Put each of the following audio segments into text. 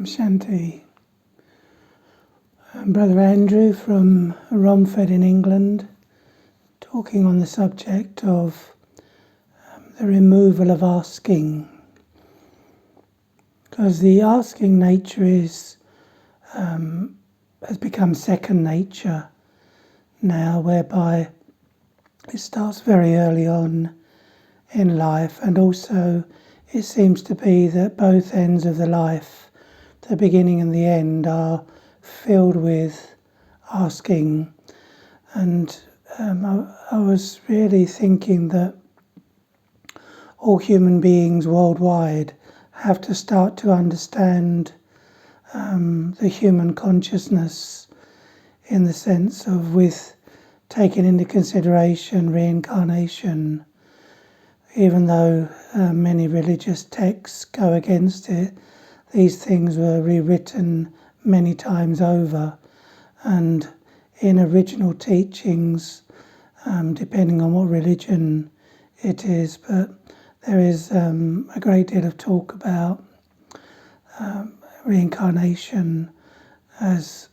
Shanti. Brother Andrew from Romford in England, talking on the subject of the removal of asking. Because the asking nature has become second nature now, whereby it starts very early on in life, and also it seems to be that both ends of the life, the beginning and the end, are filled with asking. And I was really thinking that all human beings worldwide have to start to understand the human consciousness, in the sense of, with taking into consideration reincarnation, even though many religious texts go against it. These things were rewritten many times over, and in original teachings, depending on what religion it is, but there is a great deal of talk about reincarnation, as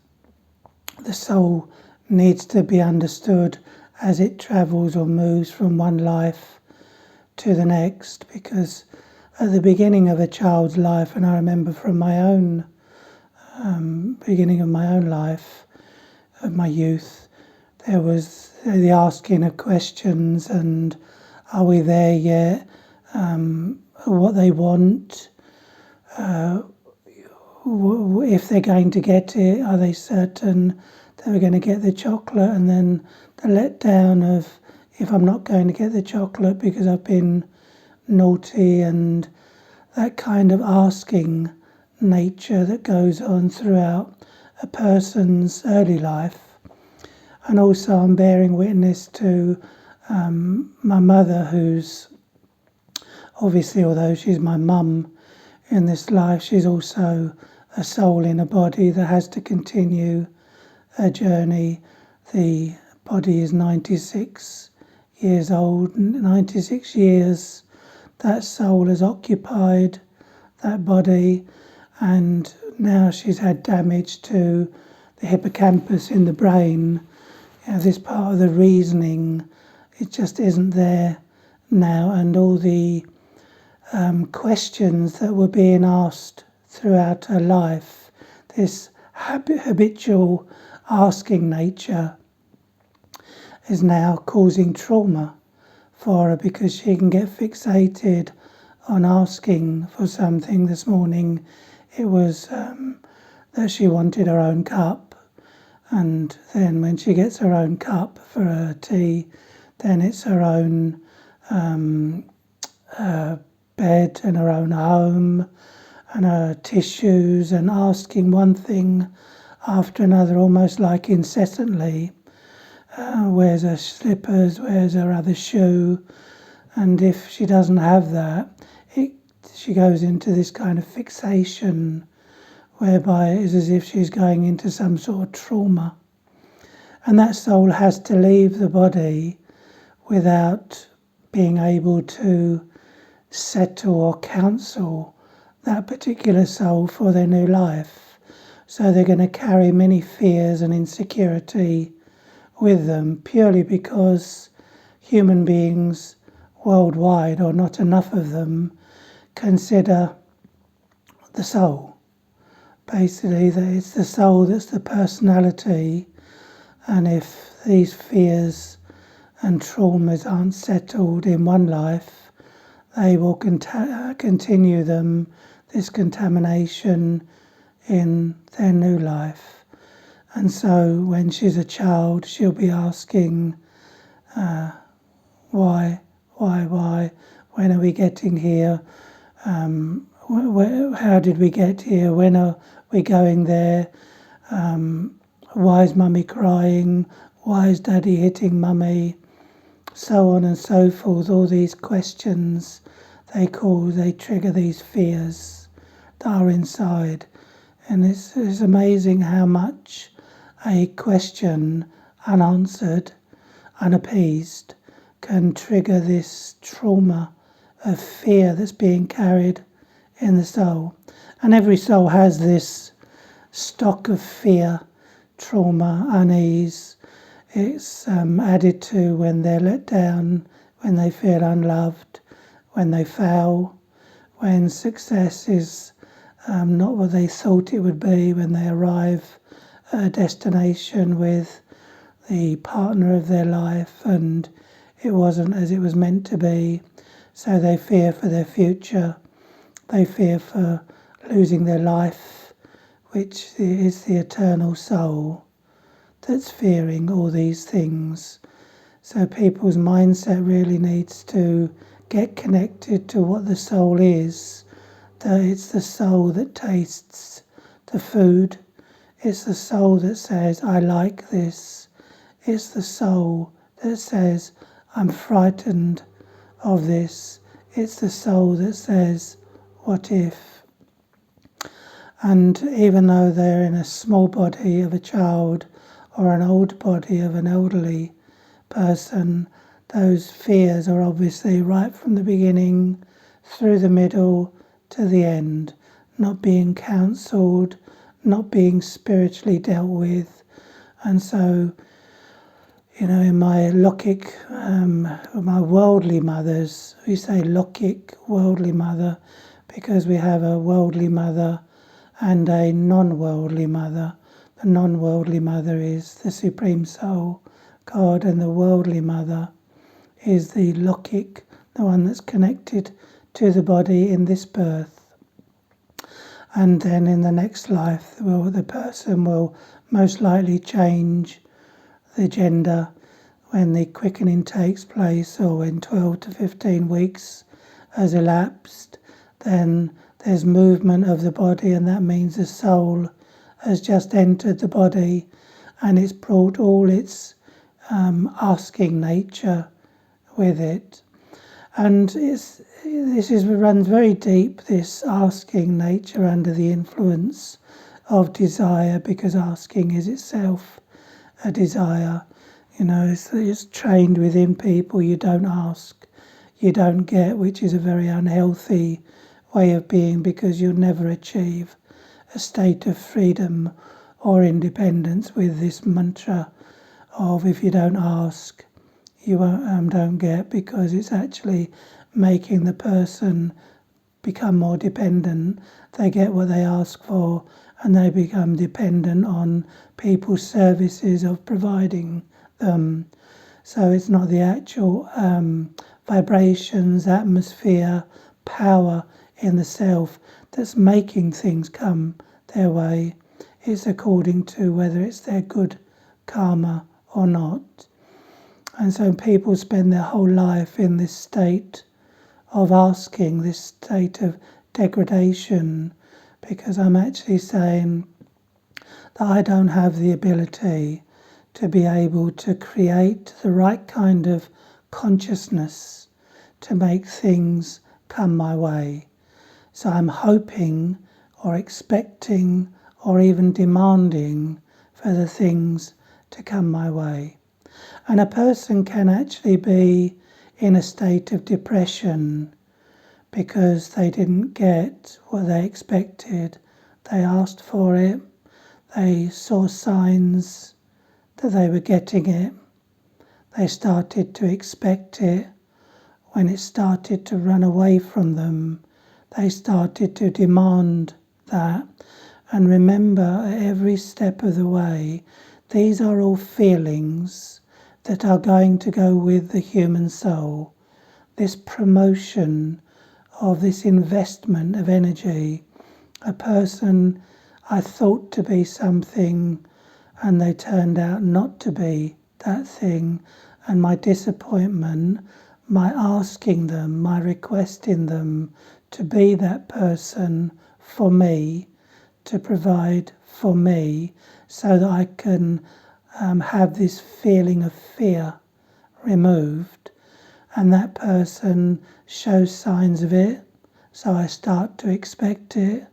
the soul needs to be understood as it travels or moves from one life to the next, because at the beginning of a child's life, and I remember from my own beginning of my own life, of my youth, there was the asking of questions, and are we there yet? What they want, if they're going to get it, are they certain they were going to get the chocolate? And then the letdown of, if I'm not going to get the chocolate because I've been naughty, and that kind of asking nature that goes on throughout a person's early life. And also I'm bearing witness to my mother, who's obviously, although she's my mum in this life, she's also a soul in a body that has to continue a journey. The body is 96 years old, 96 years that soul has occupied that body, and now she's had damage to the hippocampus in the brain. This part of the reasoning, it just isn't there now, and all the questions that were being asked throughout her life, this habitual asking nature, is now causing trauma for her, because she can get fixated on asking for something. This morning it was that she wanted her own cup, and then when she gets her own cup for her tea, then it's her own bed and her own home and her tissues, and asking one thing after another, almost like incessantly. Where's her slippers? Where's her other shoe? And if she doesn't have that, she goes into this kind of fixation, whereby it is as if she's going into some sort of trauma. And that soul has to leave the body without being able to settle or counsel that particular soul for their new life. So they're going to carry many fears and insecurity with them, purely because human beings worldwide, or not enough of them, consider the soul. Basically, that it's the soul that's the personality, and if these fears and traumas aren't settled in one life, they will continue them, this contamination, in their new life. And so when she's a child, she'll be asking, why, when are we getting here? How did we get here? When are we going there? Why is mummy crying? Why is daddy hitting mummy? So on and so forth. All these questions they trigger these fears that are inside. And it's amazing how much a question unanswered, unappeased, can trigger this trauma of fear that's being carried in the soul. And every soul has this stock of fear, trauma, unease. It's added to when they're let down, when they feel unloved, when they fail, when success is not what they thought it would be, when they arrive at a destination with the partner of their life and it wasn't as it was meant to be. So they fear for their future. They fear for losing their life, which is the eternal soul that's fearing all these things. So people's mindset really needs to get connected to what the soul is, that it's the soul that tastes the food. It's the soul that says, I like this. It's the soul that says, I'm frightened of this. It's the soul that says, what if? And even though they're in a small body of a child or an old body of an elderly person, those fears are obviously right from the beginning through the middle to the end, not being counselled, not being spiritually dealt with. And so, in my Lokik, my worldly mothers, we say Lokik, worldly mother, because we have a worldly mother and a non-worldly mother. The non-worldly mother is the Supreme Soul, God, and the worldly mother is the Lokik, the one that's connected to the body in this birth. And then in the next life, the person will most likely change the gender when the quickening takes place, or when 12 to 15 weeks has elapsed. Then there's movement of the body, and that means the soul has just entered the body and it's brought all its asking nature with it. And this runs very deep, this asking nature, under the influence of desire, because asking is itself a desire. It's trained within people. You don't ask, you don't get, which is a very unhealthy way of being, because you'll never achieve a state of freedom or independence with this mantra of, if you don't ask, you don't get, because it's actually making the person become more dependent. They get what they ask for and they become dependent on people's services of providing them. So it's not the actual vibrations, atmosphere, power in the self that's making things come their way. It's according to whether it's their good karma or not. And so people spend their whole life in this state of asking, this state of degradation, because I'm actually saying that I don't have the ability to be able to create the right kind of consciousness to make things come my way. So I'm hoping or expecting or even demanding for the things to come my way. And a person can actually be in a state of depression because they didn't get what they expected. They asked for it, they saw signs that they were getting it, they started to expect it. When it started to run away from them, they started to demand that. And remember, at every step of the way, these are all feelings that are going to go with the human soul. This promotion of this investment of energy. A person I thought to be something and they turned out not to be that thing, and my disappointment, my asking them, my requesting them to be that person for me, to provide for me, so that I can have this feeling of fear removed, and that person shows signs of it, so I start to expect it.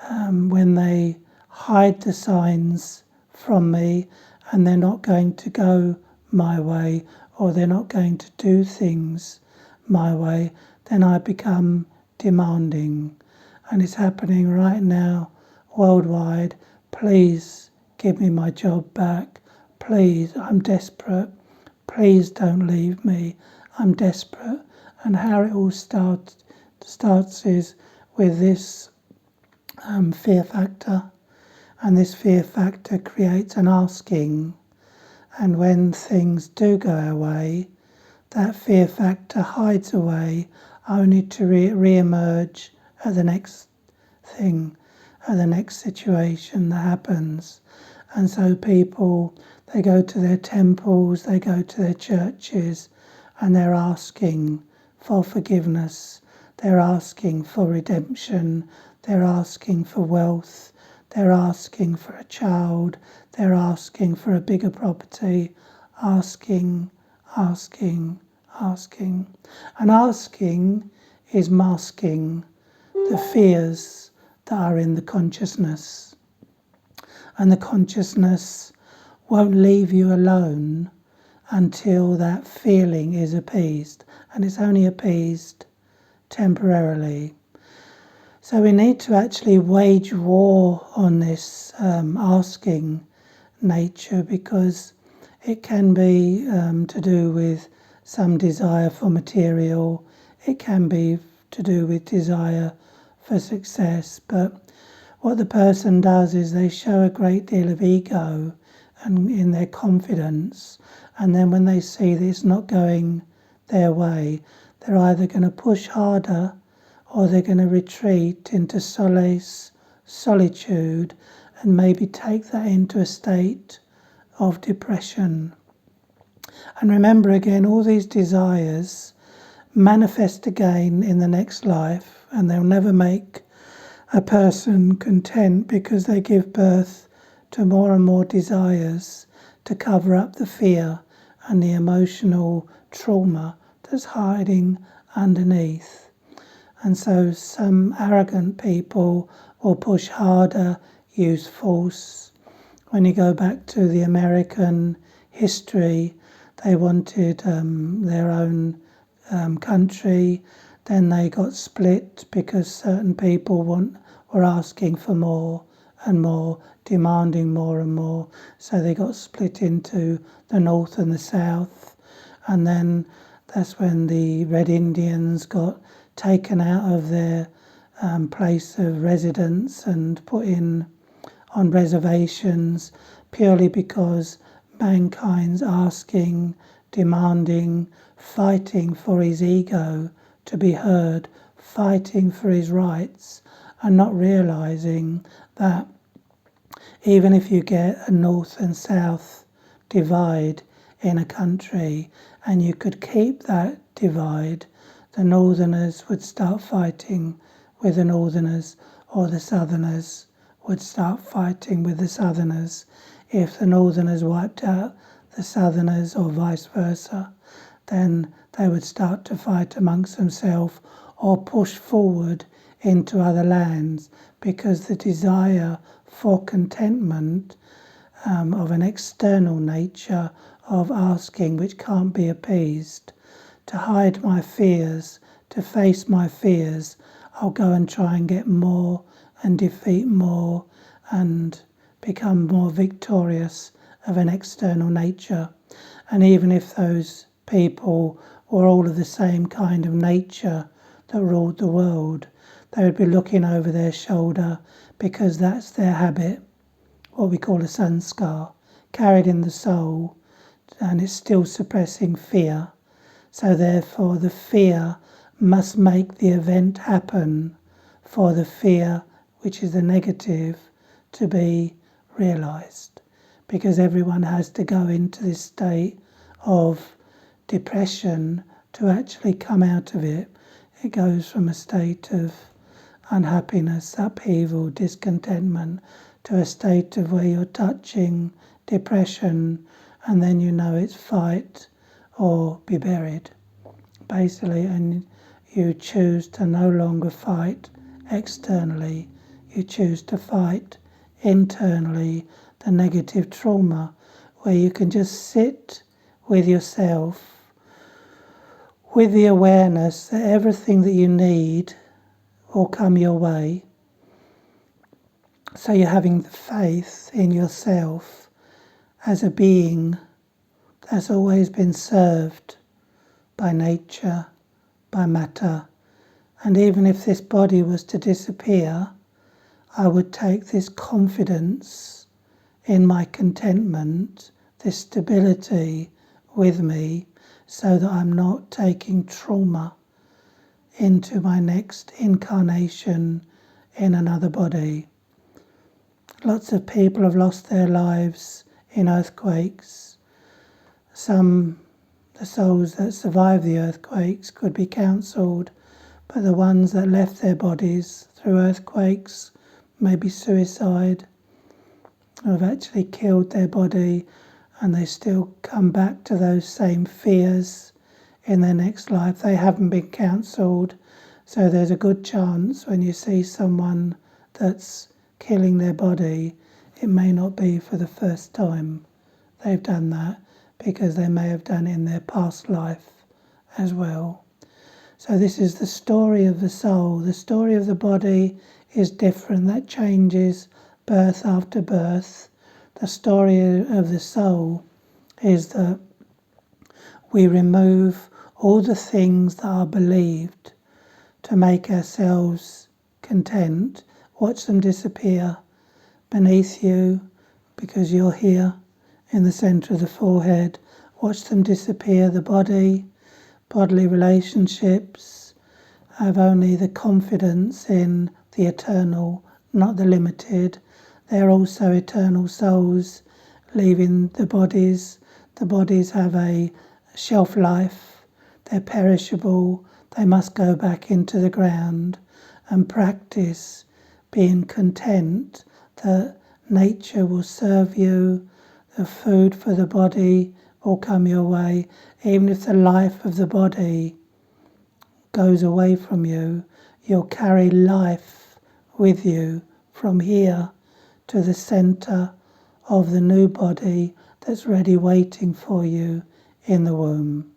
When they hide the signs from me and they're not going to go my way, or they're not going to do things my way, then I become demanding. and it's happening right now worldwide. Please give me my job back. Please, I'm desperate. Please don't leave me. I'm desperate. And how it all starts is with this fear factor. And this fear factor creates an asking. And when things do go away, that fear factor hides away only to re-emerge at the next thing, at the next situation that happens. And so people, they go to their temples, they go to their churches, and they're asking for forgiveness, they're asking for redemption, they're asking for wealth, they're asking for a child, they're asking for a bigger property, asking. And asking is masking the fears that are in the consciousness. And the consciousness won't leave you alone until that feeling is appeased. And it's only appeased temporarily. So we need to actually wage war on this asking nature, because it can be to do with some desire for material. It can be to do with desire for success. But what the person does is they show a great deal of ego and in their confidence. And then when they see that it's not going their way, they're either going to push harder or they're going to retreat into solace, solitude, and maybe take that into a state of depression. And remember again, all these desires manifest again in the next life, and they'll never make a person content, because they give birth to more and more desires to cover up the fear and the emotional trauma that's hiding underneath. And so some arrogant people will push harder, use force. When you go back to the American history, they wanted their own country. Then they got split because certain people were asking for more and more, demanding more and more. So they got split into the North and the South. And then that's when the Red Indians got taken out of their place of residence and put in on reservations, purely because mankind's asking, demanding, fighting for his ego to be heard, fighting for his rights, and not realizing that even if you get a north and south divide in a country and you could keep that divide, the northerners would start fighting with the northerners, or the southerners would start fighting with the southerners. If the northerners wiped out the southerners, or vice versa, then they would start to fight amongst themselves or push forward into other lands, because the desire for contentment of an external nature of asking, which can't be appeased. To hide my fears, to face my fears, I'll go and try and get more and defeat more and become more victorious of an external nature. And even if those people were all of the same kind of nature that ruled the world, they would be looking over their shoulder, because that's their habit, what we call a sanskar, carried in the soul, and it's still suppressing fear. So therefore the fear must make the event happen for the fear, which is the negative, to be realized. Because everyone has to go into this state of depression to actually come out of it. It goes from a state of unhappiness, upheaval, discontentment, to a state of where you're touching depression, and then you know it's fight or be buried, basically. And you choose to no longer fight externally, you choose to fight internally the negative trauma, where you can just sit with yourself with the awareness that everything that you need will come your way. So you're having the faith in yourself as a being that's always been served by nature, by matter. And even if this body was to disappear, I would take this confidence in my contentment, this stability with me, so that I'm not taking trauma into my next incarnation in another body. Lots of people have lost their lives in earthquakes. The souls that survived the earthquakes could be counselled, but the ones that left their bodies through earthquakes, maybe suicide, have actually killed their body, and they still come back to those same fears in their next life. They haven't been counselled, so there's a good chance when you see someone that's killing their body, it may not be for the first time they've done that, because they may have done it in their past life as well. So this is the story of the soul. The story of the body is different. That changes birth after birth. The story of the soul is that we remove all the things that are believed to make ourselves content. Watch them disappear beneath you, because you're here in the centre of the forehead. Watch them disappear. The bodily relationships have only the confidence in the eternal, not the limited. They're also eternal souls leaving the bodies. The bodies have a shelf life. They're perishable. They must go back into the ground and practice being content that nature will serve you, the food for the body will come your way. Even if the life of the body goes away from you, you'll carry life with you from here to the centre of the new body that's ready waiting for you in the womb.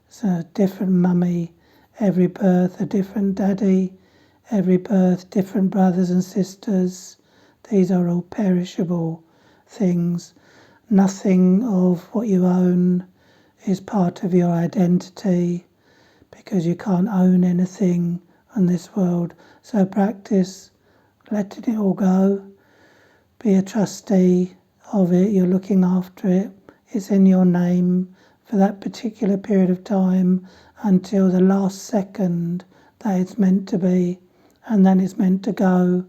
So a different mummy, every birth a different daddy, every birth different brothers and sisters. These are all perishable things. Nothing of what you own is part of your identity, because you can't own anything on this world. So practice letting it all go. Be a trustee of it. You're looking after it. It's in your name for that particular period of time until the last second that it's meant to be, and then it's meant to go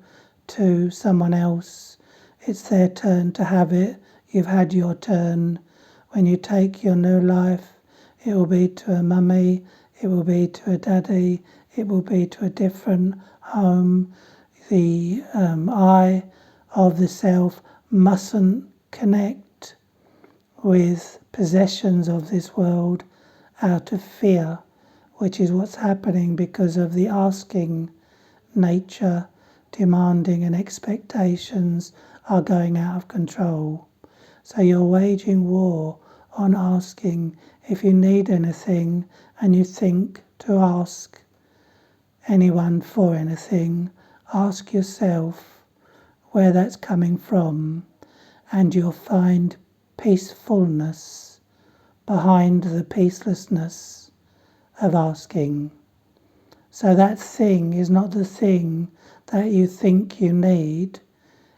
to someone else. It's their turn to have it. You've had your turn. When you take your new life, it will be to a mummy, it will be to a daddy, it will be to a different home. The I of the self mustn't connect with possessions of this world out of fear, which is what's happening because of the asking nature. Demanding and expectations are going out of control. So you're waging war on asking. If you need anything and you think to ask anyone for anything, ask yourself where that's coming from, and you'll find peacefulness behind the peacelessness of asking. So that thing is not the thing that you think you need,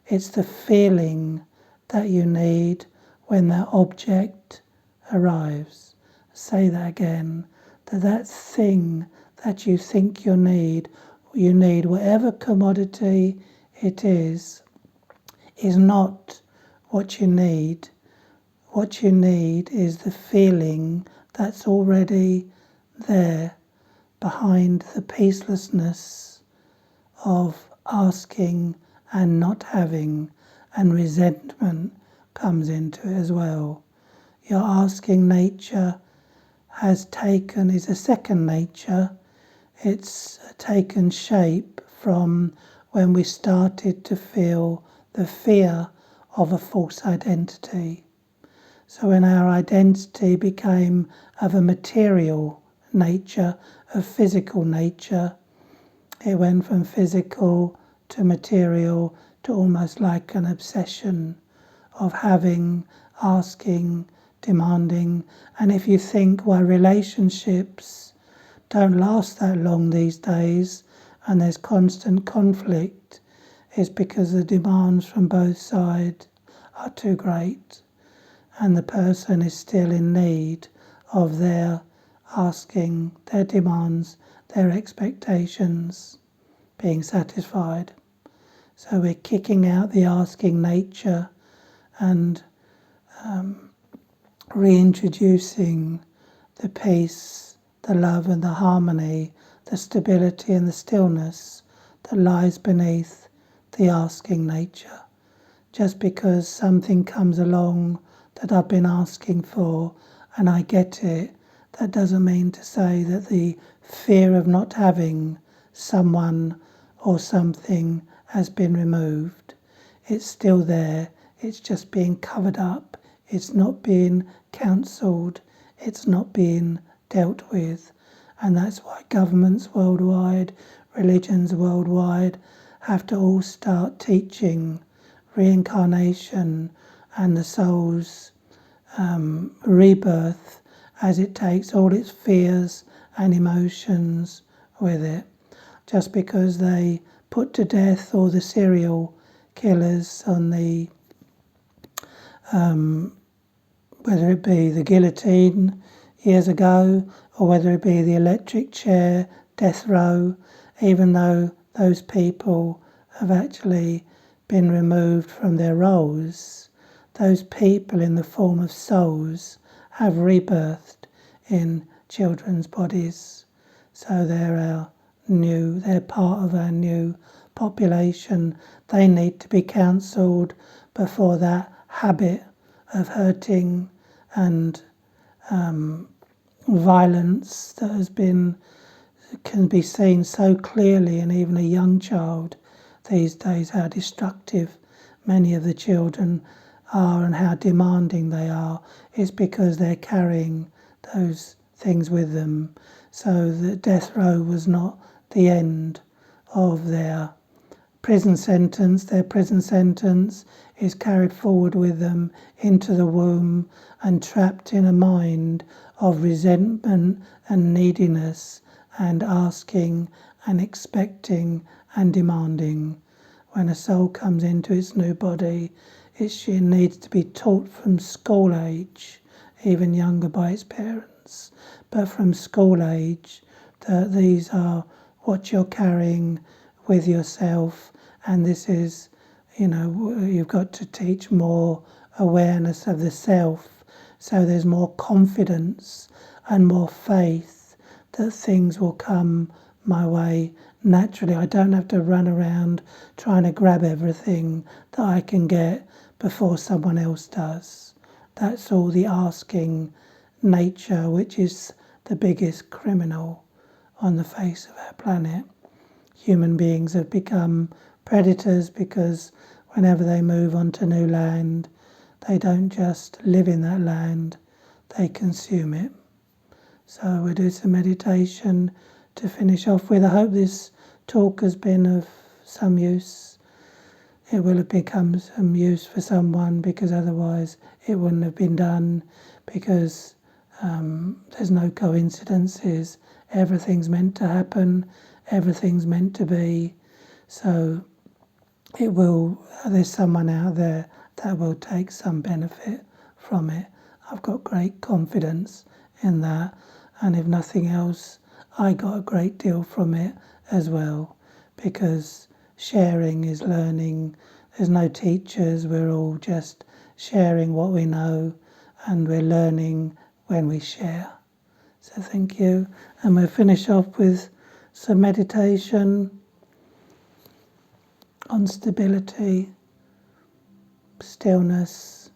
it's the feeling that you need when that object arrives. Say that again, that thing that you think you need, whatever commodity it is not what you need. What you need is the feeling that's already there behind the peacelessness of asking and not having, and resentment comes into it as well. Your asking nature is a second nature. It's taken shape from when we started to feel the fear of a false identity. So when our identity became of a material nature, of physical nature, It went from physical to material to almost like an obsession of having, asking, demanding. And if you think why relationships don't last that long these days and there's constant conflict, it's because the demands from both sides are too great and the person is still in need of their asking, their demands, their expectations being satisfied. So we're kicking out the asking nature and reintroducing the peace, the love and the harmony, the stability and the stillness that lies beneath the asking nature. Just because something comes along that I've been asking for and I get it, that doesn't mean to say that the fear of not having someone or something has been removed. It's still there, it's just being covered up, it's not being counselled, it's not being dealt with. And that's why governments worldwide, religions worldwide have to all start teaching reincarnation and the soul's rebirth as it takes all its fears and emotions with it. Just because they put to death all the serial killers on the whether it be the guillotine years ago or whether it be the electric chair, death row, even though those people have actually been removed from their roles, those people in the form of souls have rebirthed in children's bodies. So they're part of our new population. They need to be counselled before that habit of hurting and violence that can be seen so clearly in even a young child these days, how destructive many of the children are and how demanding they are, is because they're carrying those things with them. So the death row was not the end of their prison sentence. Their prison sentence is carried forward with them into the womb and trapped in a mind of resentment and neediness and asking and expecting and demanding. When a soul comes into its new body, she needs to be taught from school age, even younger by its parents, but from school age, that these are what you're carrying with yourself, and this is, you've got to teach more awareness of the self, so there's more confidence and more faith that things will come my way naturally. I don't have to run around trying to grab everything that I can get before someone else does. That's all the asking nature, which is the biggest criminal on the face of our planet. Human beings have become predators because whenever they move onto new land, they don't just live in that land, they consume it. So we'll do some meditation to finish off with. I hope this talk has been of some use. It will have become some use for someone, because otherwise it wouldn't have been done, because there's no coincidences. Everything's meant to happen, everything's meant to be. So there's someone out there that will take some benefit from it. I've got great confidence in that, and if nothing else, I got a great deal from it as well, because sharing is learning. There's no teachers, we're all just sharing what we know, and we're learning when we share. So thank you, and we'll finish off with some meditation on stability, stillness,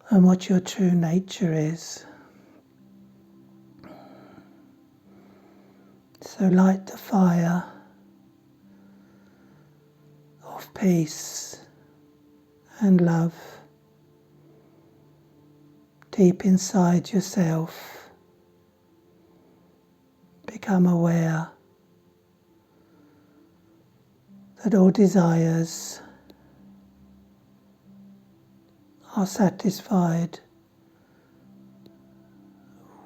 and what your true nature is. So light the fire of peace and love deep inside yourself. Become aware that all desires are satisfied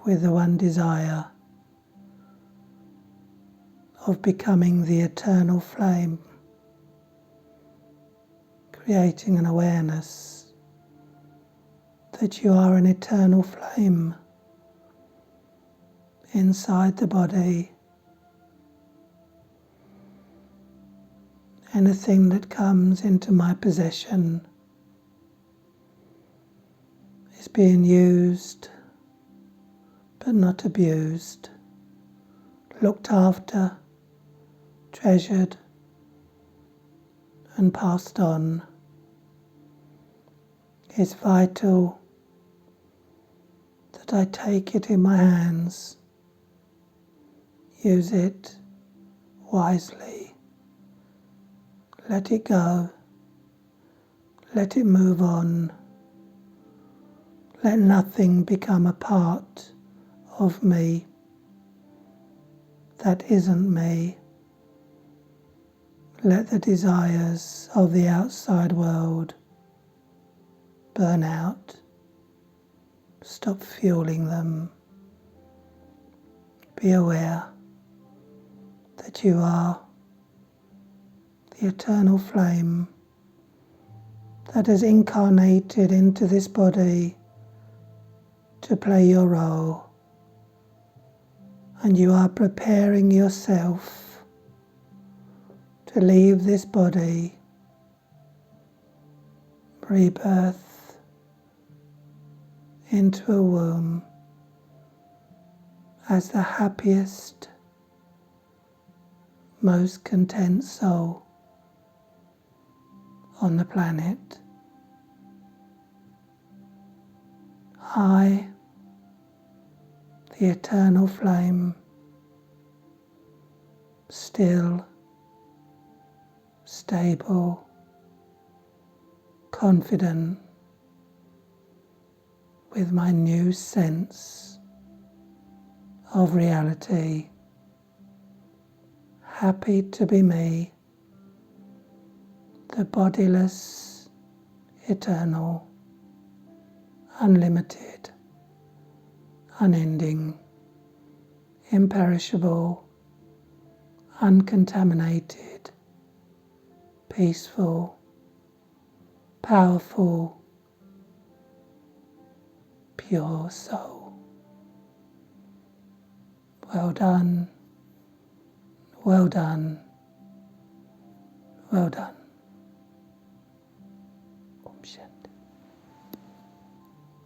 with the one desire of becoming the eternal flame, creating an awareness that you are an eternal flame inside the body. Anything that comes into my possession is being used but not abused, looked after, treasured and passed on. It's vital that I take it in my hands, use it wisely, let it go, let it move on, let nothing become a part of me that isn't me. Let the desires of the outside world burn out. Stop fueling them. Be aware that you are the eternal flame that has incarnated into this body to play your role, and you are preparing yourself to leave this body, rebirth into a womb as the happiest, most content soul on the planet. I, the eternal flame, still, stable, confident with my new sense of reality, happy to be me, the bodiless, eternal, unlimited, unending, imperishable, uncontaminated, peaceful, powerful, pure soul. Well done, well done, well done. Om Shanti.